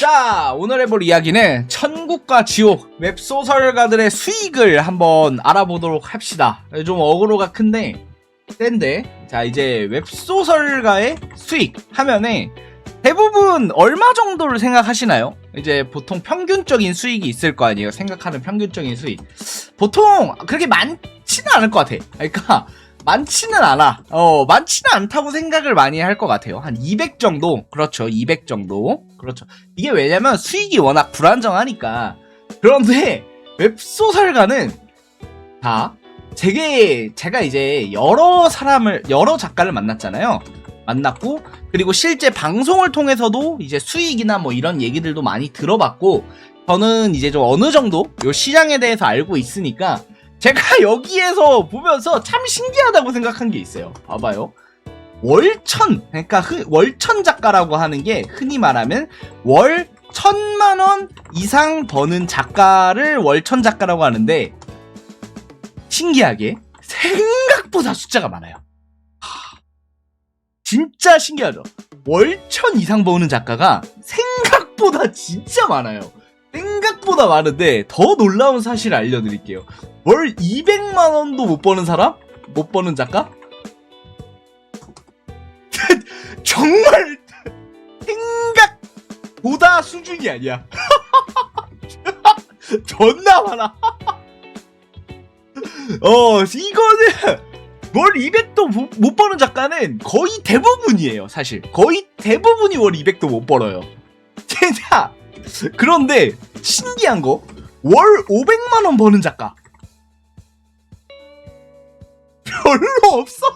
자, 오늘 해볼 이야기는 천국과 지옥 웹소설가들의 수익을 한번 알아보도록 합시다. 좀 어그로가 센데 자, 이제 웹소설가의 수익 하면은 대부분 얼마 정도를 생각하시나요? 이제 보통 평균적인 수익이 있을 거 아니에요. 생각하는 평균적인 수익 보통 그렇게 많지는 않을 것 같아. 그러니까 많지는 않아. 많지는 않다고 생각을 많이 할 것 같아요. 한 200 정도. 그렇죠. 200 정도. 그렇죠. 이게 왜냐면 수익이 워낙 불안정하니까. 그런데 웹소설가는 제가 이제 여러 작가를 만났잖아요. 만났고, 그리고 실제 방송을 통해서도 이제 수익이나 뭐 이런 얘기들도 많이 들어봤고, 저는 이제 좀 어느 정도 요 시장에 대해서 알고 있으니까 제가 여기에서 보면서 참 신기하다고 생각한 게 있어요. 봐봐요. 월천, 그러니까 월천 작가라고 하는 게 흔히 말하면 월 1000만원 이상 버는 작가를 월천 작가라고 하는데, 신기하게 생각보다 숫자가 많아요. 진짜 신기하죠? 월천 이상 버는 작가가 생각보다 진짜 많아요. 생각보다 많은데 더 놀라운 사실을 알려드릴게요. 월 200만원도 못 버는 사람? 못 버는 작가? 정말 생각보다 수준이 아니야. 존나 많아. 이거는 월 200도 못 버는 작가는 거의 대부분이에요. 사실 거의 대부분이 월 200도 못 벌어요. 진짜. 그런데 신기한 거, 월 500만원 버는 작가 별로 없어.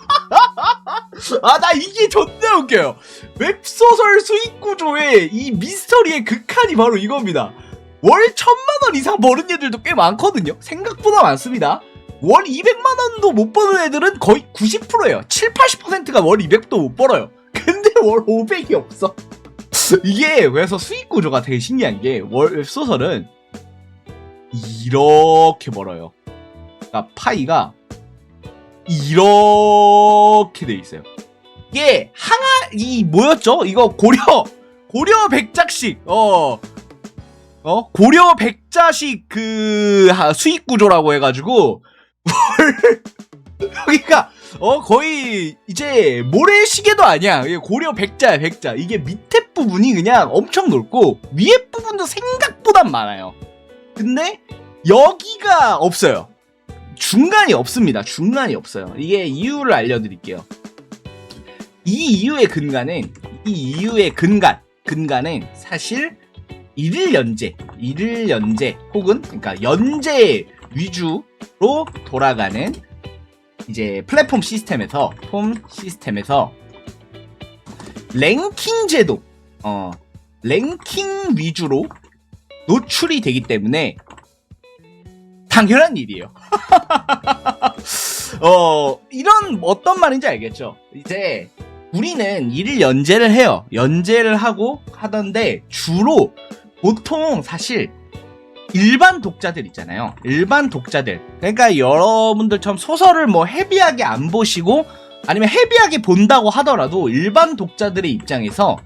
나 이게 존나 웃겨요. 웹소설 수익 구조의 이 미스터리의 극한이 바로 이겁니다. 월 1000만원 이상 버는 애들도 꽤 많거든요. 생각보다 많습니다. 월 200만원도 못 버는 애들은 거의 90%예요. 7-80%가 월 200도 못 벌어요. 근데 월 500이 없어. 이게 그래서 수익 구조가 되게 신기한 게, 웹소설은 이렇게 벌어요. 그러니까 파이가 이렇게 돼 있어요. 이게 뭐였죠? 이거 고려 백자식 고려 백자식 수익 구조라고 해가지고 여기가 거의 이제 모래시계도 아니야. 이게 고려 백자야, 백자. 이게 밑에 부분이 그냥 엄청 넓고 위에 부분도 생각보다 많아요. 근데 여기가 없어요. 중간이 없습니다. 중간이 없어요. 이게 이유를 알려드릴게요. 이 이유의 근간은 사실 일일 연재 혹은 그러니까 연재 위주로 돌아가는 이제 플랫폼 시스템에서 랭킹 제도, 랭킹 위주로 노출이 되기 때문에 당연한 일이에요. 이런 어떤 말인지 알겠죠? 이제 우리는 일일 연재를 해요. 연재를 하던데 주로 보통 사실 일반 독자들 있잖아요. 일반 독자들. 그러니까 여러분들처럼 소설을 뭐 헤비하게 안 보시고 아니면 헤비하게 본다고 하더라도 일반 독자들의 입장에서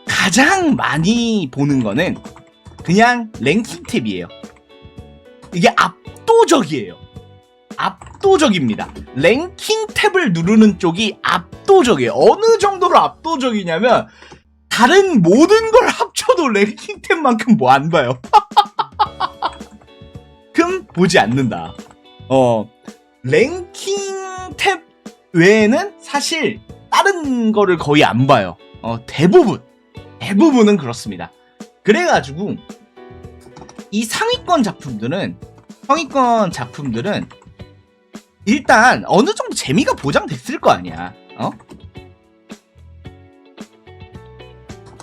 가장 많이 보는 거는 그냥 랭킹 탭이에요. 이게 압도적입니다. 랭킹 탭을 누르는 쪽이 압도적이에요. 어느 정도로 압도적이냐면 다른 모든 걸 합쳐도 랭킹 탭만큼 뭐 안 봐요. 금 보지 않는다. 랭킹 탭 외에는 사실 다른 거를 거의 안 봐요. 대부분은 그렇습니다. 그래가지고 이 상위권 작품들은 일단 어느 정도 재미가 보장됐을 거 아니야.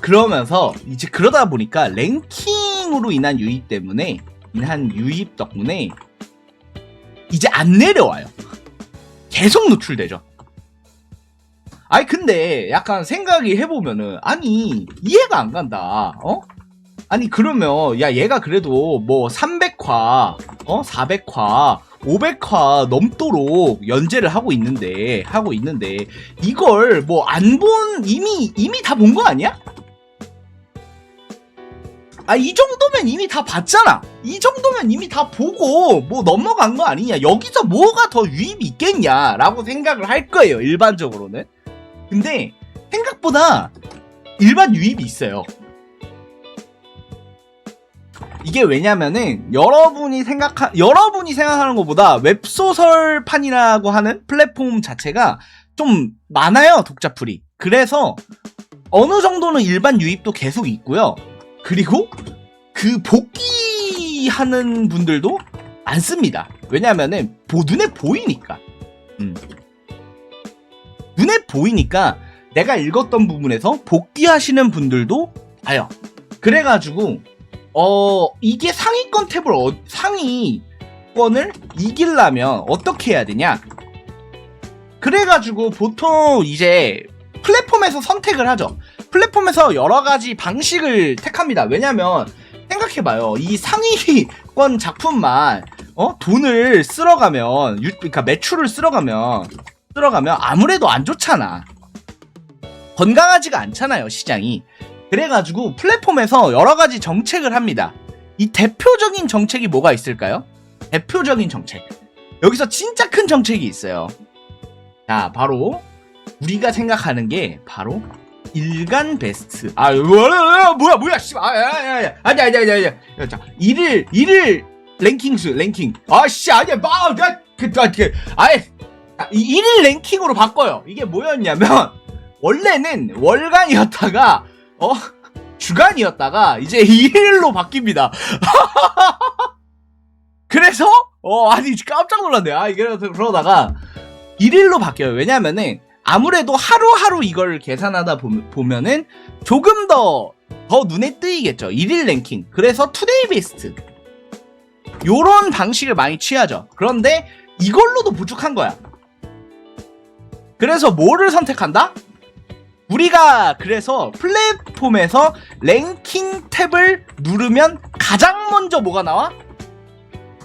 그러면서 이제 그러다 보니까 랭킹으로 인한 유입 덕분에 이제 안 내려와요. 계속 노출되죠. 근데 약간 생각이 해보면은, 이해가 안 간다. 아니 그러면 얘가 그래도 뭐 300화 400화 500화 넘도록 연재를 하고 있는데 이걸 뭐 안 본 이미 다 본 거 아니야? 이 정도면 이미 다 봤잖아. 이 정도면 이미 다 보고 뭐 넘어간 거 아니냐. 여기서 뭐가 더 유입이 있겠냐라고 생각을 할 거예요, 일반적으로는. 근데 생각보다 일반 유입이 있어요. 이게 왜냐면은 여러분이 생각하는 것보다 웹소설판이라고 하는 플랫폼 자체가 좀 많아요, 독자풀이. 그래서 어느 정도는 일반 유입도 계속 있고요. 그리고 그 복귀하는 분들도 많습니다. 왜냐면은 눈에 보이니까. 눈에 보이니까 내가 읽었던 부분에서 복귀하시는 분들도 봐요. 그래가지고 이게 상위권을 이기려면 어떻게 해야 되냐? 그래가지고 보통 이제 플랫폼에서 선택을 하죠. 플랫폼에서 여러 가지 방식을 택합니다. 왜냐면 생각해봐요. 이 상위권 작품만 돈을 쓸어가면 그러니까 매출을 쓸어가면 아무래도 안 좋잖아. 건강하지가 않잖아요, 시장이. 그래가지고 플랫폼에서 여러 가지 정책을 합니다. 이 대표적인 정책이 뭐가 있을까요? 대표적인 정책. 여기서 진짜 큰 정책이 있어요. 자, 바로 우리가 생각하는 게 바로 일간 베스트. 뭐야, 씨. 아니야. 자, 일일 랭킹. 일일 랭킹으로 바꿔요. 이게 뭐였냐면, 원래는 월간이었다가, 주간이었다가, 이제 일일로 바뀝니다. 그래서, 깜짝 놀랐네. 그러다가, 일일로 바뀌어요. 왜냐면은, 아무래도 하루하루 이걸 계산하다 보면은 조금 더 눈에 띄겠죠. 일일 랭킹. 그래서 투데이 베스트. 요런 방식을 많이 취하죠. 그런데 이걸로도 부족한 거야. 그래서 뭐를 선택한다? 우리가 그래서 플랫폼에서 랭킹 탭을 누르면 가장 먼저 뭐가 나와?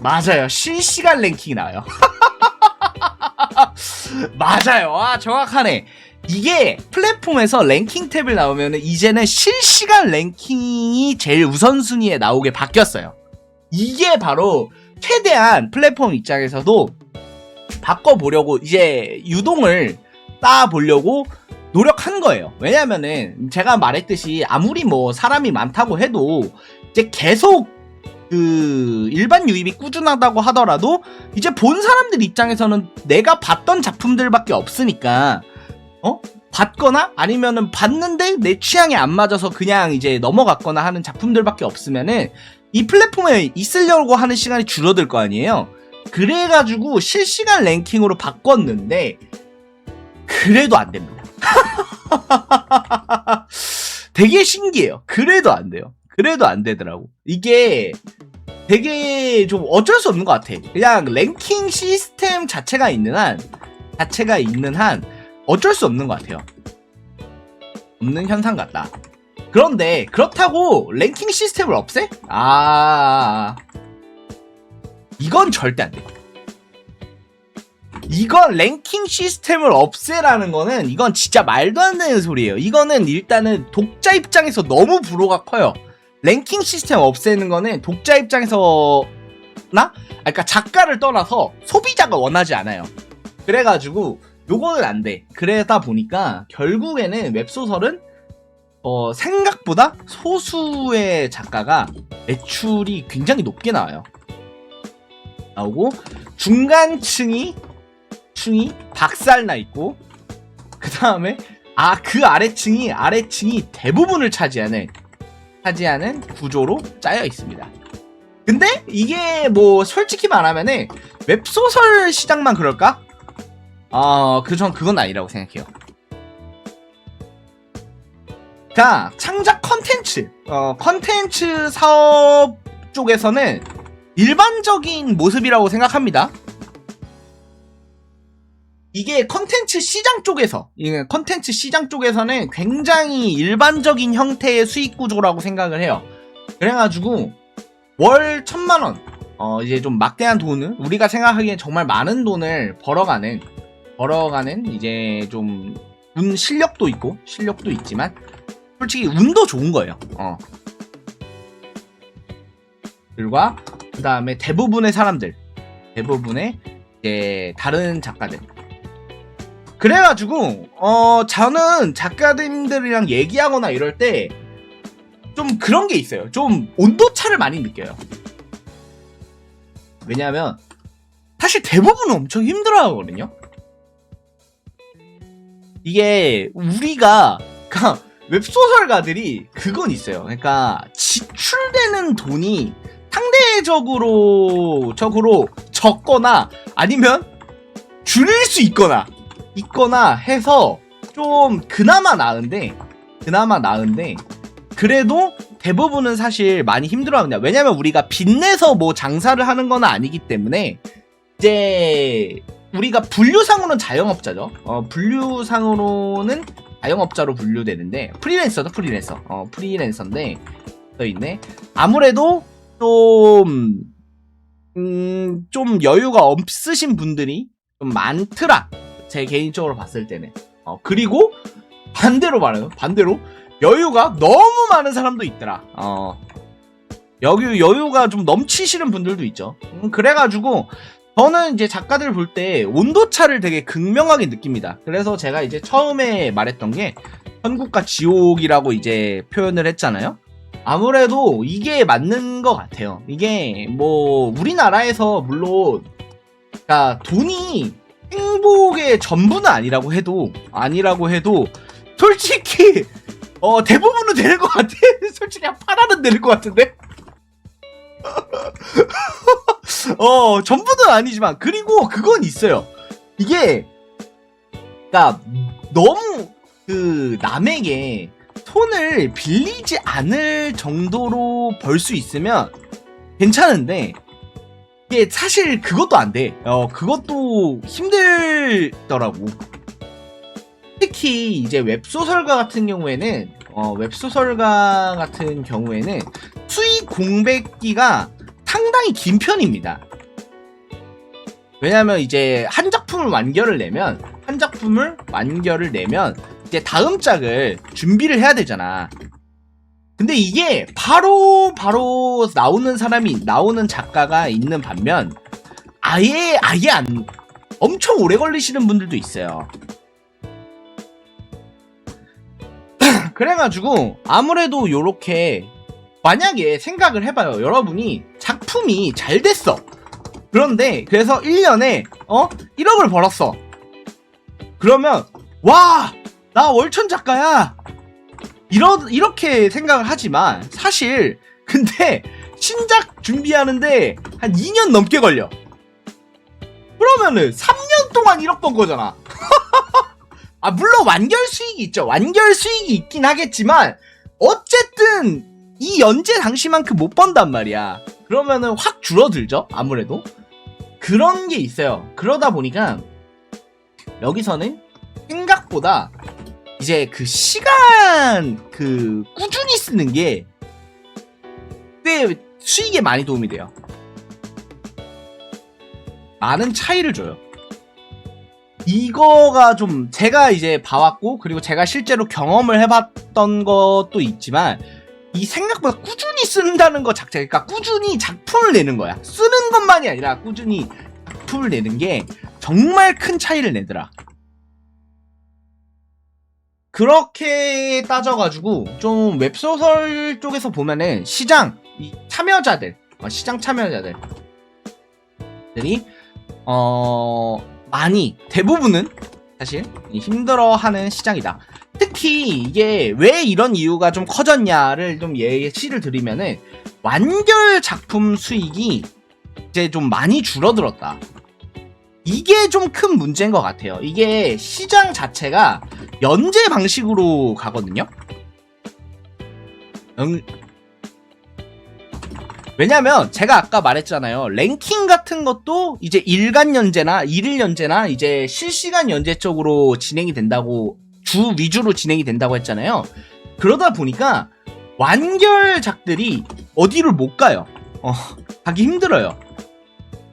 맞아요. 실시간 랭킹이 나와요. 맞아요. 정확하네. 이게 플랫폼에서 랭킹 탭을 나오면 이제는 실시간 랭킹이 제일 우선순위에 나오게 바뀌었어요. 이게 바로 최대한 플랫폼 입장에서도 바꿔보려고 이제 유동을 따보려고 노력한 거예요. 왜냐면은 제가 말했듯이 아무리 뭐 사람이 많다고 해도 이제 계속 일반 유입이 꾸준하다고 하더라도 이제 본 사람들 입장에서는 내가 봤던 작품들밖에 없으니까 봤거나 아니면은 봤는데 내 취향에 안 맞아서 그냥 이제 넘어갔거나 하는 작품들밖에 없으면은 이 플랫폼에 있으려고 하는 시간이 줄어들 거 아니에요. 그래가지고 실시간 랭킹으로 바꿨는데 그래도 안 됩니다. 되게 신기해요. 그래도 안 돼요. 그래도 안 되더라고. 이게 되게 좀 어쩔 수 없는 것 같아. 그냥 랭킹 시스템 자체가 있는 한 어쩔 수 없는 것 같아요. 없는 현상 같다. 그런데 그렇다고 랭킹 시스템을 없애? 이건 절대 안 돼. 이건 랭킹 시스템을 없애라는 거는 이건 진짜 말도 안 되는 소리예요. 이거는 일단은 독자 입장에서 너무 불호가 커요. 랭킹 시스템 없애는 거는 독자 입장에서 그러니까 작가를 떠나서 소비자가 원하지 않아요. 그래가지고 요거는 안 돼. 그러다 보니까 결국에는 웹소설은 생각보다 소수의 작가가 매출이 굉장히 높게 나와요. 나오고 중간층이 박살나 있고 그 다음에 그 아래층이 대부분을 차지하는 구조로 짜여 있습니다. 근데 이게 뭐 솔직히 말하면은 웹소설 시장만 그럴까? 전 그건 아니라고 생각해요. 자, 창작 컨텐츠 사업 쪽에서는 일반적인 모습이라고 생각합니다. 이게 컨텐츠 시장 쪽에서는 굉장히 일반적인 형태의 수익 구조라고 생각을 해요. 그래가지고 월 1,000만원 이제 좀 막대한 돈을 우리가 생각하기엔 정말 많은 돈을 벌어가는 이제 좀 실력도 있지만 솔직히 운도 좋은 거예요. 작가들과 그 다음에 대부분의 사람들, 대부분의 이제 다른 작가들. 그래가지고 저는 작가님들이랑 얘기하거나 이럴 때 좀 그런 게 있어요. 좀 온도차를 많이 느껴요. 왜냐하면 사실 대부분은 엄청 힘들어하거든요. 이게 우리가 그러니까 웹소설가들이 그건 있어요. 그러니까 지출되는 돈이 상대적으로 적거나 아니면 줄일 수 있거나 해서 좀 그나마 나은데 그래도 대부분은 사실 많이 힘들어합니다. 왜냐면 우리가 빚내서 뭐 장사를 하는 건 아니기 때문에 이제 우리가 분류상으로는 자영업자죠. 분류상으로는 자영업자로 분류되는데 프리랜서인데 써있네. 아무래도 좀 여유가 없으신 분들이 좀 많더라. 제 개인적으로 봤을 때는. 그리고 반대로 여유가 너무 많은 사람도 있더라. 여유가 좀 넘치시는 분들도 있죠. 그래가지고 저는 이제 작가들 볼 때 온도차를 되게 극명하게 느낍니다. 그래서 제가 이제 처음에 말했던 게 천국과 지옥이라고 이제 표현을 했잖아요. 아무래도 이게 맞는 것 같아요. 이게 뭐 우리나라에서 물론 그러니까 돈이 행복의 전부는 아니라고 해도 솔직히 대부분은 되는 것 같아. 솔직히 한 8할은 되는 것 같은데. 전부는 아니지만 그리고 그건 있어요. 이게 그러니까 너무 남에게 손을 빌리지 않을 정도로 벌 수 있으면 괜찮은데 이게 사실 그것도 안 돼. 그것도 힘들더라고. 특히 이제 웹소설가 같은 경우에는 수익 공백기가 상당히 긴 편입니다. 왜냐면 이제 한 작품을 완결을 내면 이제 다음 짝을 준비를 해야 되잖아. 근데 이게 바로 나오는 작가가 있는 반면 아예 안 엄청 오래 걸리시는 분들도 있어요. 그래가지고 아무래도 요렇게 만약에 생각을 해봐요. 여러분이 작품이 잘 됐어. 그런데 그래서 1년에 1억을 벌었어. 그러면 와, 나 월천 작가야. 이렇게 생각을 하지만 사실 근데 신작 준비하는데 한 2년 넘게 걸려. 그러면은 3년 동안 1억 번 거잖아. 물론 완결 수익이 있죠. 완결 수익이 있긴 하겠지만 어쨌든 이 연재 당시만큼 못 번단 말이야. 그러면은 확 줄어들죠. 아무래도 그런 게 있어요. 그러다 보니까 여기서는 생각보다 이제 그 시간 꾸준히 쓰는 게 꽤 수익에 많이 도움이 돼요. 많은 차이를 줘요. 이거가 좀 제가 이제 봐왔고 그리고 제가 실제로 경험을 해봤던 것도 있지만 이 생각보다 꾸준히 쓴다는 것 자체가 그러니까 꾸준히 작품을 내는 거야. 쓰는 것만이 아니라 꾸준히 작품을 내는 게 정말 큰 차이를 내더라. 그렇게 따져가지고 좀 웹소설 쪽에서 보면은 시장 참여자들이 많이 대부분은 사실 힘들어하는 시장이다. 특히 이게 왜 이런 이유가 좀 커졌냐를 좀 예시를 드리면은 완결 작품 수익이 이제 좀 많이 줄어들었다. 이게 좀 큰 문제인 것 같아요. 이게 시장 자체가 연재 방식으로 가거든요. 왜냐면 제가 아까 말했잖아요. 랭킹 같은 것도 이제 일간 연재나 일일 연재나 이제 실시간 연재 쪽으로 진행이 된다고 주 위주로 진행이 된다고 했잖아요. 그러다 보니까 완결작들이 어디를 못 가요. 가기 힘들어요.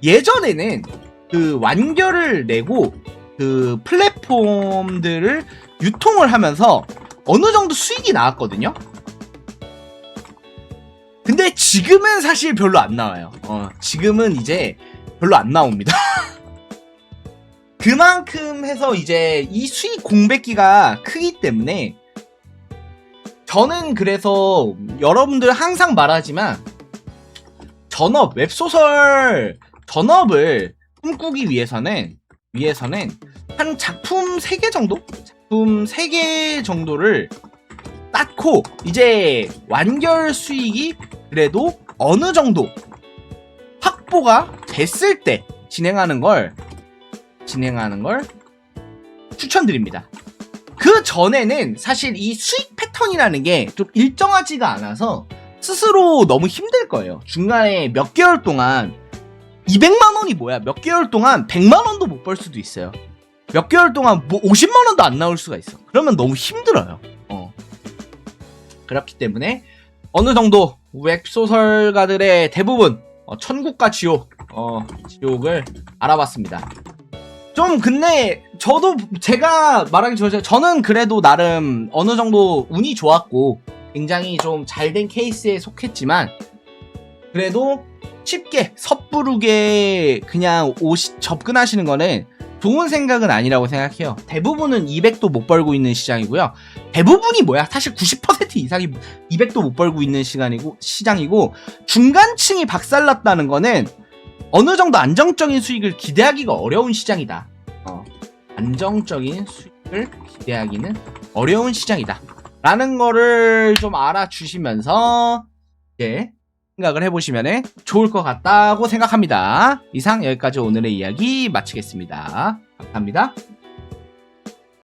예전에는 그 완결을 내고 그 플랫폼들을 유통을 하면서 어느 정도 수익이 나왔거든요. 근데 지금은 사실 별로 안 나와요. 지금은 이제 별로 안 나옵니다. 그만큼 해서 이제 이 수익 공백기가 크기 때문에 저는 그래서 여러분들 항상 말하지만 웹소설 전업을 꿈꾸기 위해서는 한 작품 3개 정도를 쌓고 이제 완결 수익이 그래도 어느 정도 확보가 됐을 때 진행하는 걸 추천드립니다. 그 전에는 사실 이 수익 패턴이라는 게 좀 일정하지가 않아서 스스로 너무 힘들 거예요. 중간에 몇 개월 동안 200만 원이 뭐야? 몇 개월 동안 100만 원도 못 벌 수도 있어요. 몇 개월 동안 뭐 50만 원도 안 나올 수가 있어. 그러면 너무 힘들어요. 그렇기 때문에 어느 정도 웹소설가들의 대부분 천국과 지옥을 알아봤습니다. 좀 근데 저도 제가 말하기 전에 저는 그래도 나름 어느 정도 운이 좋았고 굉장히 좀 잘된 케이스에 속했지만 그래도 쉽게 섣부르게 그냥 접근하시는 거는 좋은 생각은 아니라고 생각해요. 대부분은 200도 못 벌고 있는 시장이고요. 대부분이 뭐야? 사실 90% 이상이 200도 못 벌고 있는 시장이고 중간층이 박살났다는 거는 어느 정도 안정적인 수익을 기대하기가 어려운 시장이다. 안정적인 수익을 기대하기는 어려운 시장이다. 라는 거를 좀 알아주시면서 이제 생각을 해보시면 좋을 것 같다고 생각합니다. 이상 여기까지 오늘의 이야기 마치겠습니다. 감사합니다.